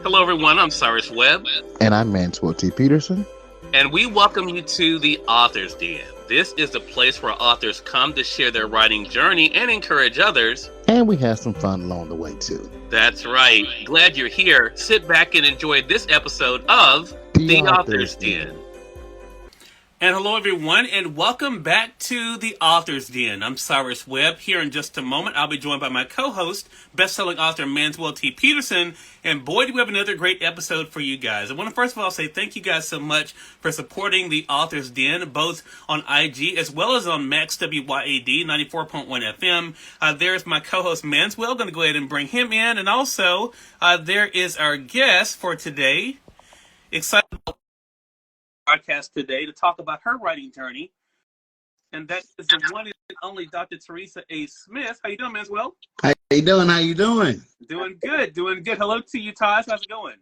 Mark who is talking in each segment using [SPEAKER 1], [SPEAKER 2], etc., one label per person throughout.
[SPEAKER 1] Hello, everyone. I'm Cyrus Webb,
[SPEAKER 2] And I'm Manswell Peterson.
[SPEAKER 1] and we welcome you to the Author's Den. This is the place where authors come to share their writing journey and encourage others.
[SPEAKER 2] And we have some fun along the way, too.
[SPEAKER 1] That's right. Glad you're here. Sit back and enjoy this episode of the Author's Den. And hello, everyone, and welcome back to the Author's Den. I'm Cyrus Webb. Here in just a moment, I'll be joined by my co-host, best-selling author Manswell Peterson. And boy, do we have another great episode for you guys. I want to first of all say thank you guys so much for supporting the Author's Den, both on IG as well as on Max WYAD 94.1 FM. There's my co-host Manswell. Going to go ahead and bring him in. And also, there is our guest for today. Excited about podcast today to talk about her writing journey, and that is the one and only Dr. Teresa A. Smith. How you doing, Manswell?
[SPEAKER 3] How you doing? How you doing?
[SPEAKER 1] Doing good, doing good. Hello to you, Taj. How's it going?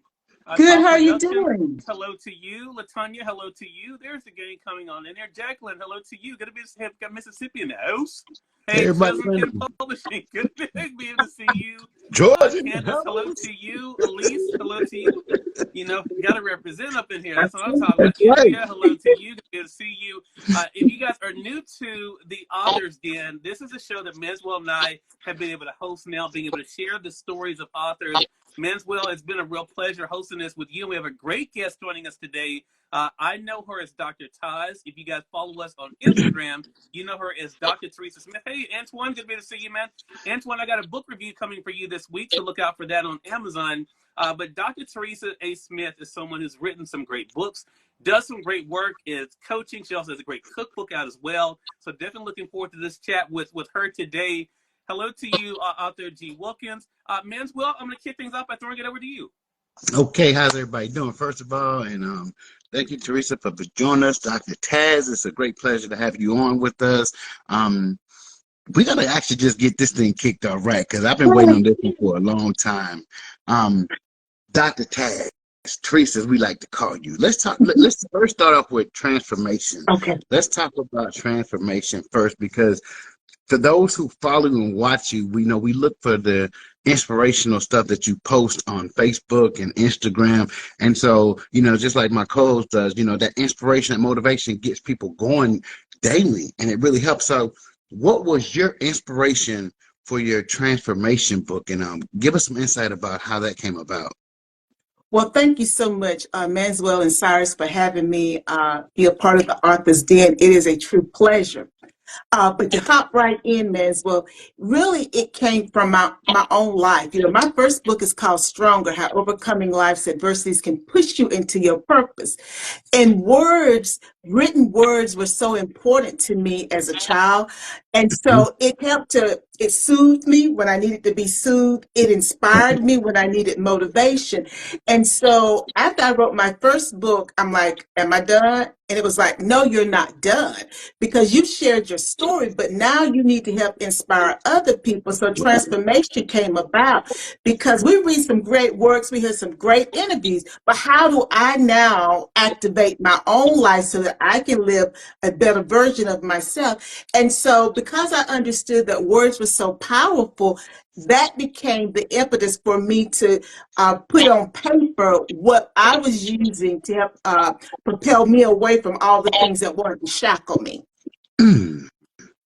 [SPEAKER 4] Good. How are you doing?
[SPEAKER 1] Hello to you, Latanya. Hello to you. There's the game coming on in there. Jacqueline, hello to you. Good to have got Mississippi in the house. Hey,
[SPEAKER 3] Everybody,
[SPEAKER 1] Publishing. Good to be able to see you.
[SPEAKER 3] Georgia.
[SPEAKER 1] Candace, hello to you. Elise, hello to you. You know, you got to represent up in here. That's what I'm talking about.
[SPEAKER 3] Right.
[SPEAKER 1] Yeah, hello to you. Good to see you. If you guys are new to the Author's Den, this is a show that Manswell and I have been able to host now, being able to share the stories of authors. Manswell, it's been a real pleasure hosting this with you. We have a great guest joining us today. I know her as Dr. Taz. If you guys follow us on Instagram, you know her as Dr. Teresa Smith. Hey, Antoine, good to see you, man. Antoine, I got a book review coming for you this week, so look out for that on Amazon. But Dr. Teresa A. Smith is someone who's written some great books, does some great work, is coaching. She also has a great cookbook out as well. So definitely looking forward to this chat with her today. Hello to you, author G. Wilkins. Manswell, I'm going to kick things off by throwing it over to you.
[SPEAKER 3] Okay, how's everybody doing? First of all, and thank you, Teresa, for joining us. Dr. Taz, it's a great pleasure to have you on with us. We gotta actually just get this thing kicked off right, because I've been waiting on this one for a long time. Dr. Taz, Teresa, as we like to call you. Let's first start off with transformation.
[SPEAKER 4] Okay.
[SPEAKER 3] Let's talk about transformation first, because for those who follow and watch you, we know we look for the inspirational stuff that you post on Facebook and Instagram. And so, just like my co-host does, that inspiration and motivation gets people going daily, and it really helps. So what was your inspiration for your transformation book? And give us some insight about how that came about.
[SPEAKER 4] Well, thank you so much, Manswell and Cyrus, for having me be a part of the Author's Den. It is a true pleasure. But to hop right in, Manswell, really it came from my own life. My first book is called Stronger, How Overcoming Life's Adversities Can Push You Into Your Purpose. And written words were so important to me as a child. And so it soothed me when I needed to be soothed. It inspired me when I needed motivation. And so after I wrote my first book, I'm like, am I done? And it was like, no, you're not done, because you shared your story, but now you need to help inspire other people. So transformation came about because we read some great works, we hear some great interviews, but how do I now activate my own life so that I can live a better version of myself? And so because I understood that words were so powerful, that became the impetus for me to put on paper what I was using to help propel me away from all the things that wanted to shackle me.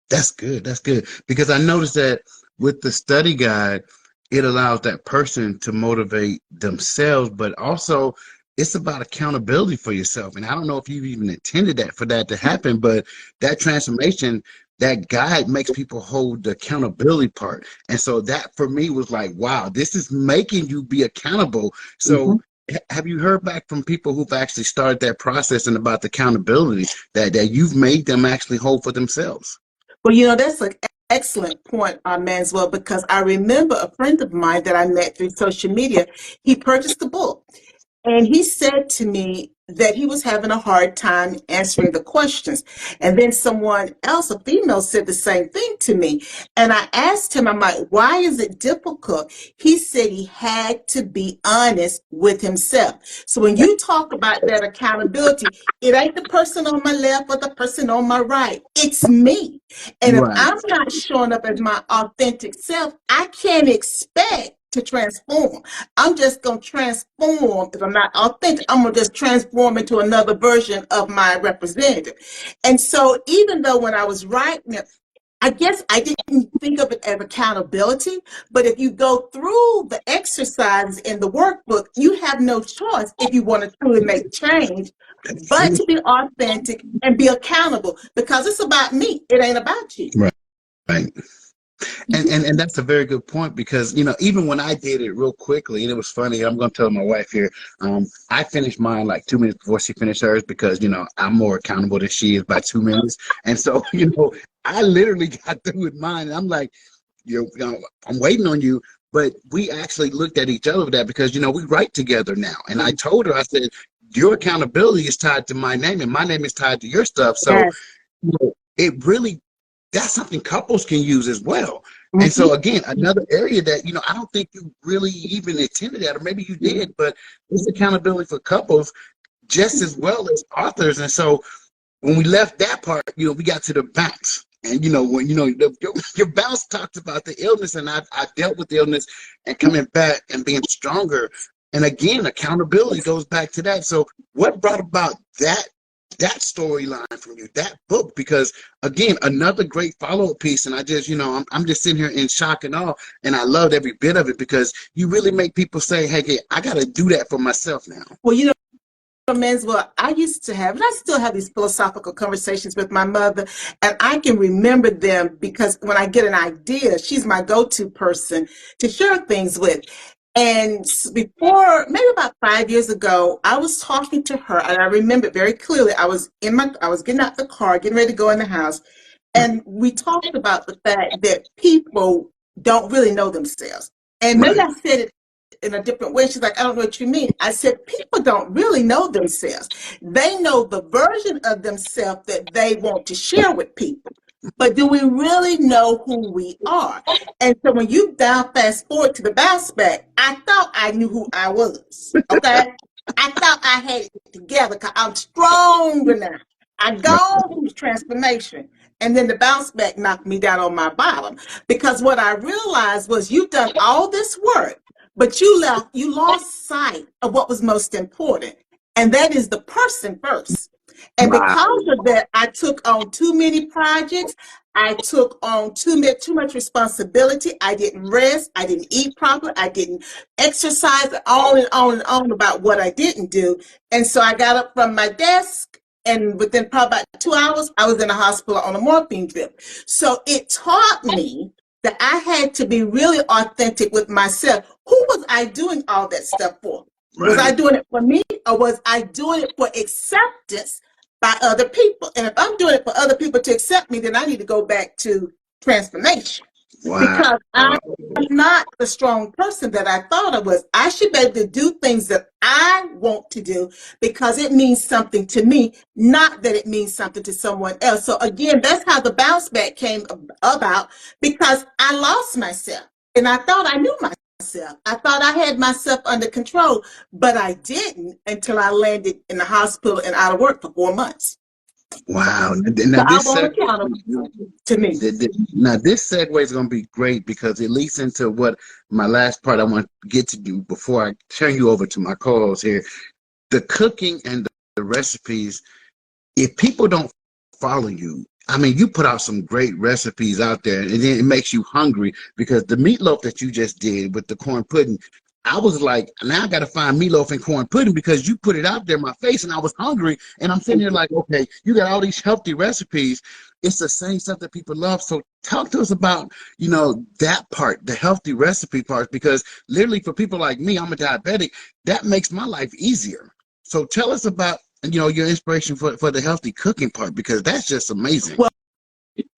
[SPEAKER 3] That's good. That's good. Because I noticed that with the study guide, it allows that person to motivate themselves, but also it's about accountability for yourself. And I don't know if you even intended for that to happen, but that transformation, that guide makes people hold the accountability part. And so that for me was like, wow, this is making you be accountable. So have you heard back from people who've actually started that process and about the accountability that you've made them actually hold for themselves?
[SPEAKER 4] Well, that's an excellent point, Manswell, because I remember a friend of mine that I met through social media. He purchased the book, and he said to me that he was having a hard time answering the questions. And then someone else, a female, said the same thing to me. And I asked him, I'm like, why is it difficult? He said he had to be honest with himself. So when you talk about that accountability, it ain't the person on my left or the person on my right. It's me. And if I'm not showing up as my authentic self, I can't expect to transform. I'm just going to transform. If I'm not authentic, I'm going to just transform into another version of my representative. And so even though when I was writing it, I guess I didn't think of it as accountability, but if you go through the exercises in the workbook, you have no choice if you want to truly make change, but to be authentic and be accountable, because it's about me. It ain't about you.
[SPEAKER 3] Right. Right. And that's a very good point, because, you know, even when I did it real quickly, and it was funny, I'm going to tell my wife here, I finished mine like 2 minutes before she finished hers, because, you know, I'm more accountable than she is by 2 minutes. And so, you know, I literally got through with mine, and I'm like, you know, I'm waiting on you. But we actually looked at each other with that, because, you know, we write together now. And I told her, I said, your accountability is tied to my name, and my name is tied to your stuff. So
[SPEAKER 4] Yes.
[SPEAKER 3] you know, it really, that's something couples can use as well. And so again, another area that, you know, I don't think you really even intended at, or maybe you did, but it's accountability for couples just as well as authors. And so when we left that part, you know, we got to the bounce. And, you know, when, you know, your bounce talks about the illness, and I dealt with the illness and coming back and being stronger. And again, accountability goes back to that. So what brought about that storyline from you, that book? Because again, another great follow-up piece, and I just, you know, I'm just sitting here in shock and awe, and I loved every bit of it, because you really make people say, hey, I got to do that for myself now.
[SPEAKER 4] Well, you know, Manswell, I used to have, and I still have these philosophical conversations with my mother, and I can remember them because when I get an idea, she's my go-to person to share things with. And before, maybe about 5 years ago, I was talking to her, and I remember very clearly. I was getting out the car, getting ready to go in the house, and we talked about the fact that people don't really know themselves. And maybe I said it in a different way. She's like, I don't know what you mean. I said, people don't really know themselves. They know the version of themselves that they want to share with people. But do we really know who we are? And so when you fast forward to the bounce back, I thought I knew who I was. Okay? I thought I had it together because I'm stronger now. I gone through transformation. And then the bounce back knocked me down on my bottom. Because what I realized was you've done all this work, but you lost sight of what was most important. And that is the person first. And because of that, I took on too many projects. I took on too much responsibility. I didn't rest. I didn't eat properly. I didn't exercise, on and on and on about what I didn't do. And so I got up from my desk, and within probably about 2 hours, I was in the hospital on a morphine drip. So it taught me that I had to be really authentic with myself. Who was I doing all that stuff for? Right. Was I doing it for me, or was I doing it for acceptance by other people? And if I'm doing it for other people to accept me, then I need to go back to transformation. Wow. Because I'm not the strong person that I thought I was. I should be able to do things that I want to do because it means something to me, not that it means something to someone else. So again, that's how the bounce back came about, because I lost myself and I thought I knew myself. I thought I had myself under control, but I didn't until I landed in the hospital and out of work for 4 months.
[SPEAKER 3] Wow.
[SPEAKER 4] Now, this to me.
[SPEAKER 3] Now, this segue is going to be great because it leads into what my last part I want to get to do before I turn you over to my co-host here. The cooking and the recipes, if people don't follow you, I mean, you put out some great recipes out there, and then it makes you hungry, because the meatloaf that you just did with the corn pudding, I was like, now I got to find meatloaf and corn pudding, because you put it out there in my face and I was hungry, and I'm sitting here like, okay, you got all these healthy recipes. It's the same stuff that people love. So talk to us about, you know, that part, the healthy recipe part, because literally for people like me, I'm a diabetic, that makes my life easier. So tell us about, you know, your inspiration for the healthy cooking part, because that's just amazing.
[SPEAKER 4] Well,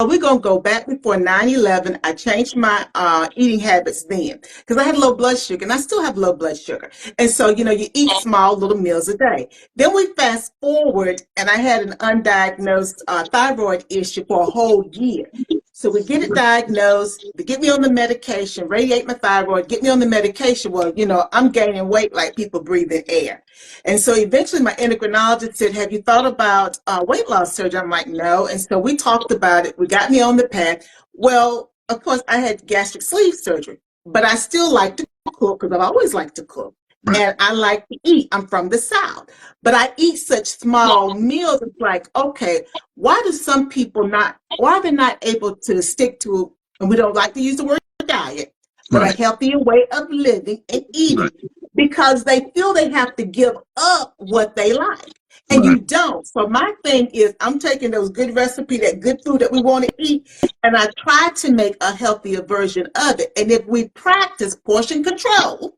[SPEAKER 4] we're going to go back before 9/11. I changed my eating habits then because I had low blood sugar, and I still have low blood sugar. And so, you know, you eat small little meals a day. Then we fast forward, and I had an undiagnosed thyroid issue for a whole year. So we get it diagnosed, they get me on the medication, radiate my thyroid, get me on the medication. Well, you know, I'm gaining weight like people breathing air. And so eventually my endocrinologist said, have you thought about weight loss surgery? I'm like, no. And so we talked about it. We got me on the path. Well, of course, I had gastric sleeve surgery, but I still like to cook because I've always liked to cook.
[SPEAKER 3] Right.
[SPEAKER 4] And I like to eat. I'm from the South. But I eat such small meals. It's like, okay, why do some people why are they not able to stick to, and we don't like to use the word diet, but a healthier way of living and eating? Because they feel they have to give up what they like. And you don't. So my thing is, I'm taking those good recipes, that good food that we want to eat, and I try to make a healthier version of it. And if we practice portion control,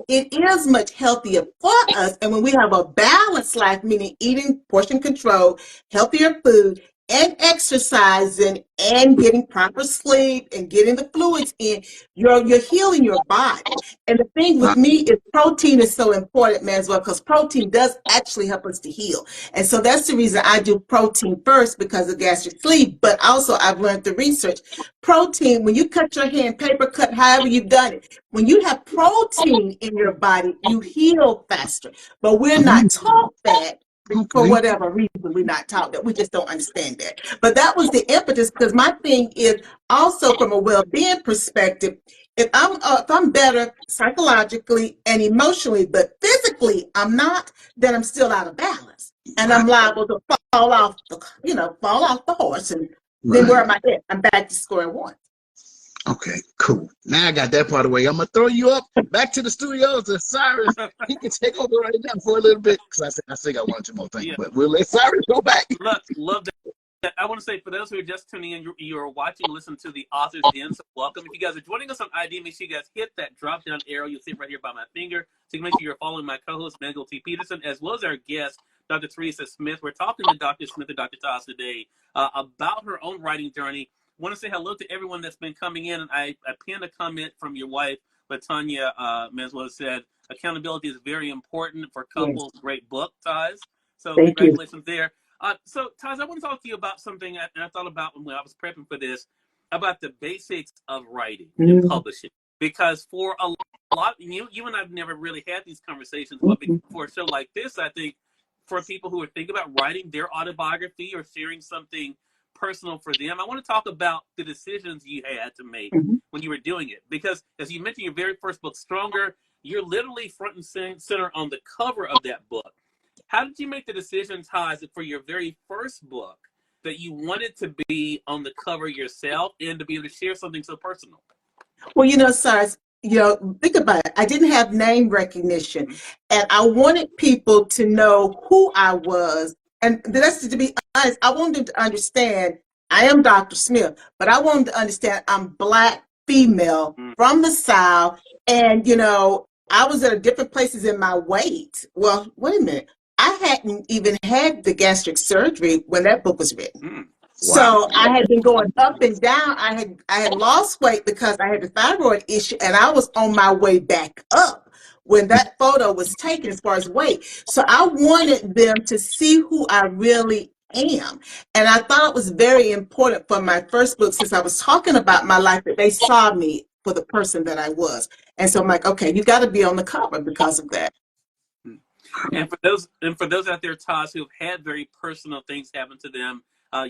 [SPEAKER 4] it is much healthier for us. And when we have a balanced life, meaning eating portion control, healthier food, and exercising and getting proper sleep and getting the fluids in, you're healing your body. And the thing with me is protein is so important, Manswell, because protein does actually help us to heal. And so that's the reason I do protein first, because of gastric sleeve. But also I've learned the research. Protein, when you cut your hand, paper cut, however you've done it, when you have protein in your body, you heal faster. But we're not taught that. For whatever reason, we're not taught that. We just don't understand that. But that was the impetus, because my thing is also from a well-being perspective, if I'm better psychologically and emotionally, but physically I'm not, then I'm still out of balance. And I'm liable to fall off the horse. And then where am I at? I'm back to square one.
[SPEAKER 3] Okay, cool. Now I got that part of the way. I'm going to throw you up back to the studios to Cyrus. He can take over right now for a little bit, because I still got one or two more things, but we'll let Cyrus go back.
[SPEAKER 1] Love that. I want to say, for those who are just tuning in, you're watching, listen to the Authors Den, so welcome. If you guys are joining us on ID, make sure you guys hit that drop-down arrow. You'll see it right here by my finger. So you can make sure you're following my co-host, Manswell T. Peterson, as well as our guest, Dr. Teresa Smith. We're talking to Dr. Smith and Dr. Toss today about her own writing journey. I want to say hello to everyone that's been coming in, and I pinned a comment from your wife, but Tanya Manswell said, accountability is very important for couples. Yes. Great book, Taz. So congratulations there. So, Taz, I want to talk to you about something I thought about when I was prepping for this, about the basics of writing and publishing. Because for a lot, you and I've never really had these conversations, but for a show like this, I think for people who are thinking about writing their autobiography or sharing something personal for them, I want to talk about the decisions you had to make when you were doing it. Because as you mentioned, your very first book, Stronger, you're literally front and center on the cover of that book. How did you make the decision, Taz, for your very first book that you wanted to be on the cover yourself and to be able to share something so personal?
[SPEAKER 4] Well, Cyrus, think about it. I didn't have name recognition, and I wanted people to know who I was. And that's, to be honest, I wanted them to understand I am Dr. Smith, but I wanted to understand I'm Black female from the South. And, I was at different places in my weight. Well, wait a minute. I hadn't even had the gastric surgery when that book was written. Wow. So I had been going up and down. I had lost weight because I had the thyroid issue, and I was on my way back up when that photo was taken as far as weight. So I wanted them to see who I really am. And I thought it was very important for my first book, since I was talking about my life, that they saw me for the person that I was. And so I'm like, okay, you got to be on the cover because of that.
[SPEAKER 1] And for those out there, Taz, who have had very personal things happen to them,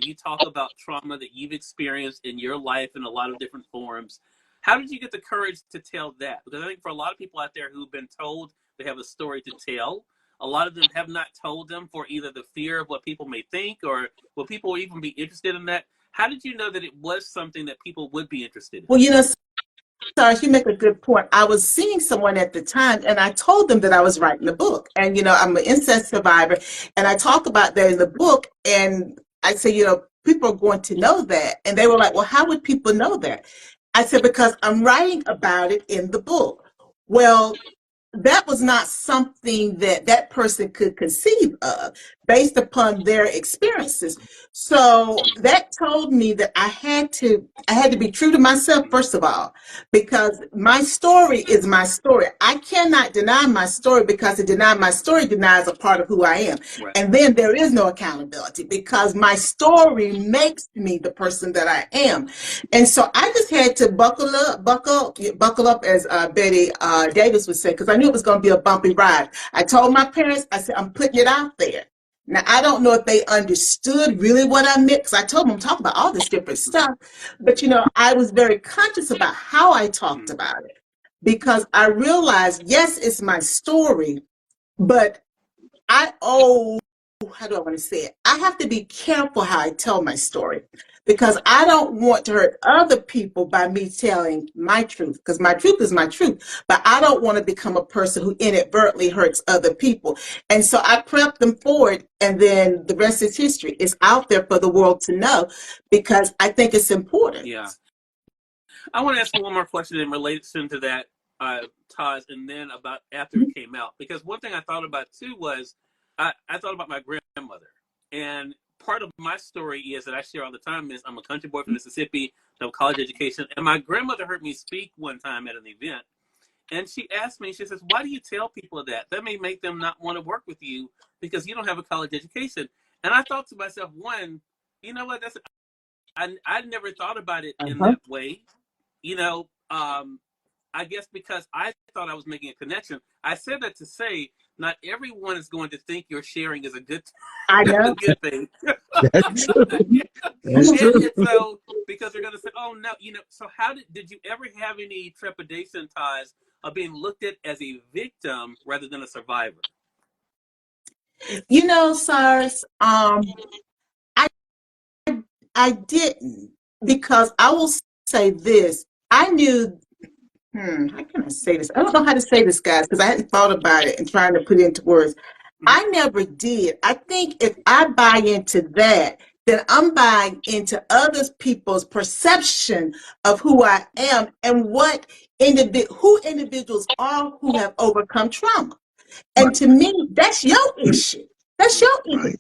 [SPEAKER 1] you talk about trauma that you've experienced in your life in a lot of different forms. How did you get the courage to tell that? Because I think for a lot of people out there who've been told they have a story to tell, a lot of them have not told them for either the fear of what people may think or will people even be interested in that. How did you know that it was something that people would be interested in?
[SPEAKER 4] Well, Cyrus, you make a good point. I was seeing someone at the time, and I told them that I was writing a book. And, I'm an incest survivor, and I talk about that in the book. And I say, people are going to know that. And they were like, well, how would people know that? I said, because I'm writing about it in the book. Well, that was not something that person could conceive of based upon their experiences. So that told me that I had to be true to myself, first of all, because my story is my story. I cannot deny my story, because to deny my story denies a part of who I am. Right. And then there is no accountability, because my story makes me the person that I am. And so I just had to buckle up, as Betty Davis would say, because I knew it was going to be a bumpy ride. I told my parents, I said, I'm putting it out there. Now, I don't know if they understood really what I meant, because I told them I'm talking about all this different stuff. But, I was very conscious about how I talked about it, because I realized, yes, it's my story, but how do I want to say it? I have to be careful how I tell my story, because I don't want to hurt other people by me telling my truth, because my truth is my truth, but I don't want to become a person who inadvertently hurts other people. And so I prep them for it, and then the rest is history. It's out there for the world to know, because I think it's important.
[SPEAKER 1] Yeah. I want to ask you one more question in relation to that, Taj, and then about after it came out. Because one thing I thought about too was I thought about my grandmother. And part of my story is that I share all the time is I'm a country boy from Mississippi, I have a college education. And my grandmother heard me speak one time at an event. And she asked me, she says, why do you tell people that? That may make them not want to work with you because you don't have a college education. And I thought to myself, one, you know what, I never thought about it in that way. I guess because I thought I was making a connection. I said that to say not everyone is going to think your sharing is a good a good thing.
[SPEAKER 3] That's true. That's true.
[SPEAKER 1] And so because they're going to say, oh no, so how did you ever have any trepidation, ties of being looked at as a victim rather than a survivor?
[SPEAKER 4] Cyrus, I didn't, because I will say this. I knew, how can I say this? I don't know how to say this, guys, because I hadn't thought about it and trying to put it into words. I never did. I think if I buy into that, then I'm buying into other people's perception of who I am and who individuals are who have overcome trauma. And to me, that's your issue. That's your issue.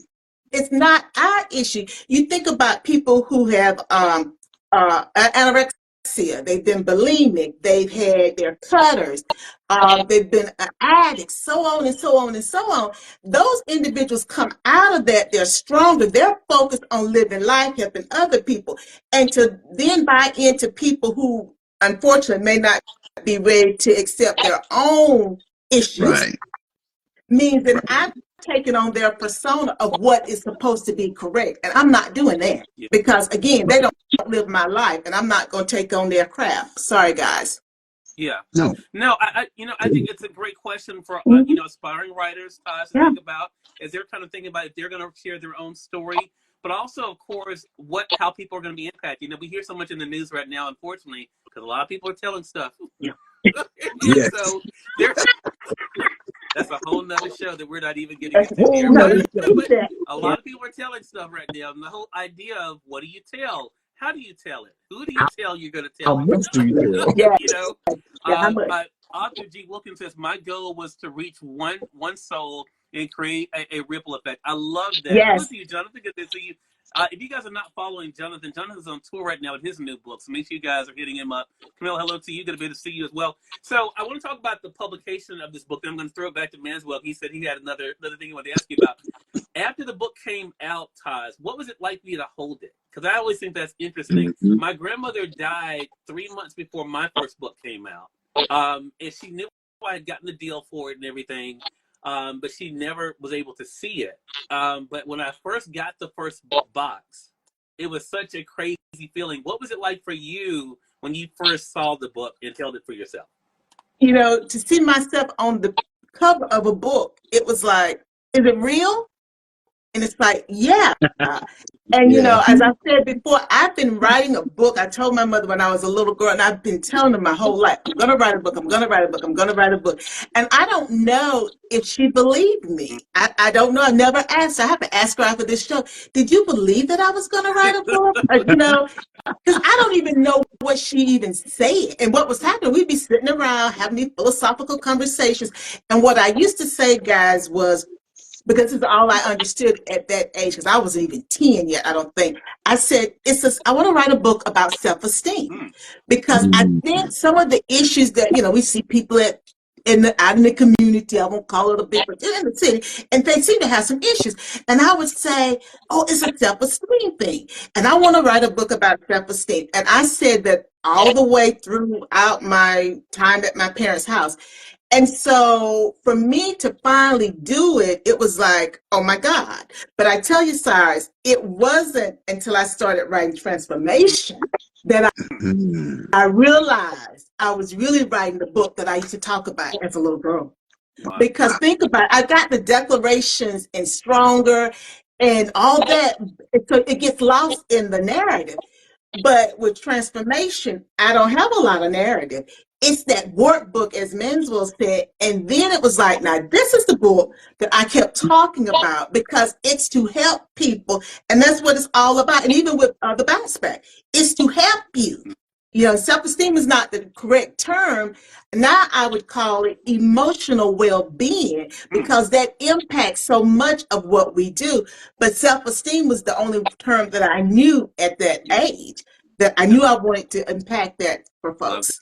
[SPEAKER 4] It's not our issue. You think about people who have anorexia, they've been bulimic, they've had their clutters, they've been addicts, so on and so on and so on. Those individuals come out of that, they're stronger, they're focused on living life, helping other people. And to then buy into people who, unfortunately, may not be ready to accept their own issues, means that I've taken on their persona of what is supposed to be correct. And I'm not doing that, because, again, they don't live my life, and I'm not going to take on their crap. Sorry, guys.
[SPEAKER 1] Yeah.
[SPEAKER 3] No.
[SPEAKER 1] I think it's a great question for aspiring writers to think about, as they're kind of thinking about if they're going to share their own story, but also, of course, how people are going to be impacted. We hear so much in the news right now, unfortunately, because a lot of people are telling stuff.
[SPEAKER 3] Yes.
[SPEAKER 1] So that's a whole nother show that we're not even getting into here. But a lot of people are telling stuff right now, and the whole idea of what do you tell? How do you tell it? Who do you tell you're going to tell?
[SPEAKER 3] How much do you tell?
[SPEAKER 1] Author G. Wilkins says, my goal was to reach one soul and create a ripple effect. I love that.
[SPEAKER 4] Yes.
[SPEAKER 1] Listen to you, Jonathan. Good to see you. If you guys are not following Jonathan's on tour right now with his new book, so make sure you guys are hitting him up. Camille, hello to you. Good to see you as well. So I want to talk about the publication of this book, and I'm going to throw it back to Manswell. He said he had another thing he wanted to ask you about. After the book came out, Taj, what was it like for you to hold it? Because I always think that's interesting. My grandmother died 3 months before my first book came out. And she knew I had gotten the deal for it and everything. But she never was able to see it. But when I first got the first box, it was such a crazy feeling. What was it like for you when you first saw the book and held it for yourself?
[SPEAKER 4] To see myself on the cover of a book, it was like, is it real? And it's like, yeah. And, as I said before, I've been writing a book. I told my mother when I was a little girl, and I've been telling her my whole life, I'm going to write a book, I'm going to write a book, I'm going to write a book. And I don't know if she believed me. I don't know. I never asked her. I have to ask her after this show, did you believe that I was going to write a book? Because I don't even know what she even said. And what was happening, we'd be sitting around having these philosophical conversations. And what I used to say, guys, was, because this is all I understood at that age, because I wasn't even 10 yet, I don't think. I said, I want to write a book about self-esteem, because I think some of the issues that, we see people out in the community, I won't call it a big, but in the city, and they seem to have some issues. And I would say, oh, it's a self-esteem thing. And I want to write a book about self-esteem. And I said that all the way throughout my time at my parents' house. And so for me to finally do it, it was like, oh my God. But I tell you, Cyrus, it wasn't until I started writing Transformation that
[SPEAKER 3] Mm.
[SPEAKER 4] I realized I was really writing the book that I used to talk about as a little girl.
[SPEAKER 1] Wow.
[SPEAKER 4] Because think about it, I got the declarations and stronger and all that. So it gets lost in the narrative. But with Transformation, I don't have a lot of narrative. It's that workbook, as Manswell said. And then it was like, now this is the book that I kept talking about because it's to help people. And that's what it's all about. And even with the bounce back, it's to help you. You know, self-esteem is not the correct term. Now I would call it emotional well-being because that impacts so much of what we do. But self-esteem was the only term that I knew at that age, that I knew I wanted to impact that for folks.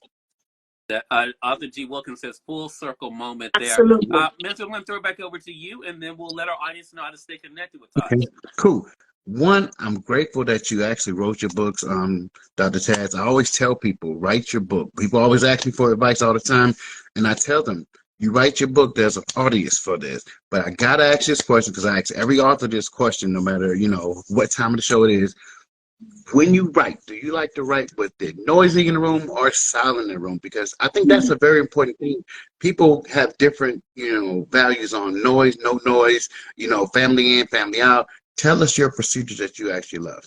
[SPEAKER 1] That Arthur G. Wilkins says full circle moment there.
[SPEAKER 4] Absolutely.
[SPEAKER 1] Manswell, I'm going to throw it back over to you, and then we'll let our audience know how to stay connected with us.
[SPEAKER 3] Okay, cool. One, I'm grateful that you actually wrote your books, Dr. Taz. I always tell people, write your book. People always ask me for advice all the time, and I tell them, you write your book, there's an audience for this. But I got to ask this question because I ask every author this question, no matter, what time of the show it is. When you write, do you like to write with the noisy in the room or silent in the room? Because I think that's a very important thing. People have different, values on noise, no noise, family in, family out. Tell us your procedures that you actually love.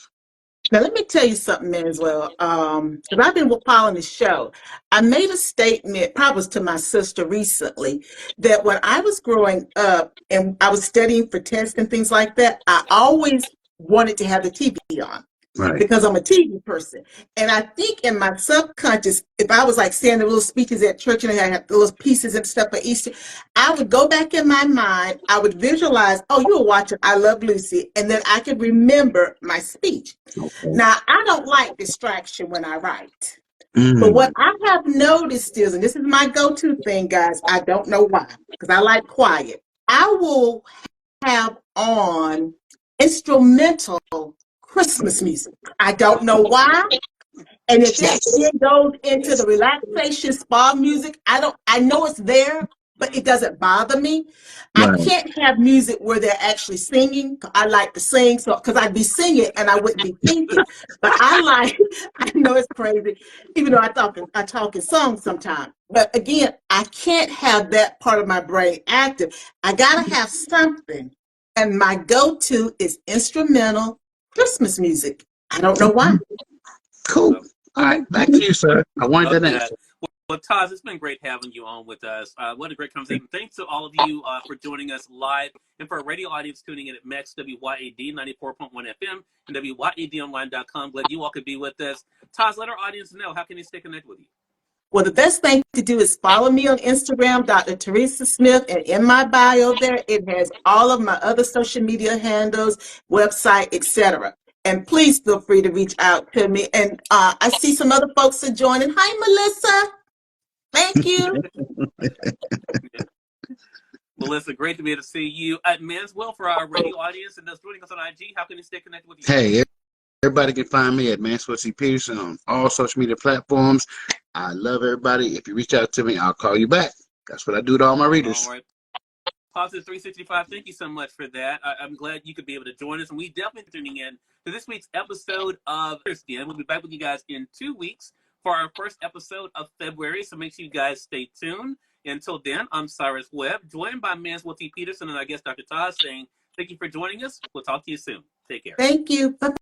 [SPEAKER 4] Now, let me tell you something, Manswell. Because I've been following the show. I made a statement, probably to my sister recently, that when I was growing up and I was studying for tests and things like that, I always wanted to have the TV on.
[SPEAKER 3] Right.
[SPEAKER 4] Because I'm a TV person. And I think in my subconscious, if I was like saying the little speeches at church and I had the little pieces and stuff for Easter, I would go back in my mind, I would visualize, oh, you were watching I Love Lucy, and then I could remember my speech.
[SPEAKER 3] Okay.
[SPEAKER 4] Now, I don't like distraction when I write. But what I have noticed is, and this is my go-to thing, guys, I don't know why, because I like quiet. I will have on instrumental Christmas music. I don't know why. And if it then goes into the relaxation spa music, I know it's there, but it doesn't bother me.
[SPEAKER 3] Right.
[SPEAKER 4] I can't have music where they're actually singing. I like to sing, so because I'd be singing and I wouldn't be thinking. But I know it's crazy, even though I talk in songs sometimes. But again, I can't have that part of my brain active. I gotta have something. And my go-to is instrumental Christmas music. I don't know why.
[SPEAKER 3] Cool. All right, back to you, sir. I wanted that answer.
[SPEAKER 1] Well, Taz, it's been great having you on with us. What a great conversation. Thanks to all of you for joining us live, and for our radio audience tuning in at Max WYAD 94.1 FM and WYADonline.com. Glad you all could be with us. Taz, let our audience know, how can they stay connected with you?
[SPEAKER 4] Well, the best thing to do is follow me on Instagram, Dr. Teresa Smith, and in my bio there, it has all of my other social media handles, website, etc. And please feel free to reach out to me. And I see some other folks are joining. Hi, Melissa. Thank you.
[SPEAKER 1] Melissa, great to be able to see you. At Manswell, for our radio audience and those joining us on IG, how can they stay connected with you?
[SPEAKER 3] Hey, everybody can find me at Manswell C. Peterson on all social media platforms. I love everybody. If you reach out to me, I'll call you back. That's what I do to all my readers.
[SPEAKER 1] All right. Positive 365, thank you so much for that. I'm glad you could be able to join us, and we definitely tuning in to this week's episode of Peterson. We'll be back with you guys in 2 weeks for our first episode of February, so make sure you guys stay tuned. Until then, I'm Cyrus Webb, joined by Manswell T. Peterson and our guest, Dr. Taz, saying thank you for joining us. We'll talk to you soon. Take care.
[SPEAKER 4] Thank you. Bye.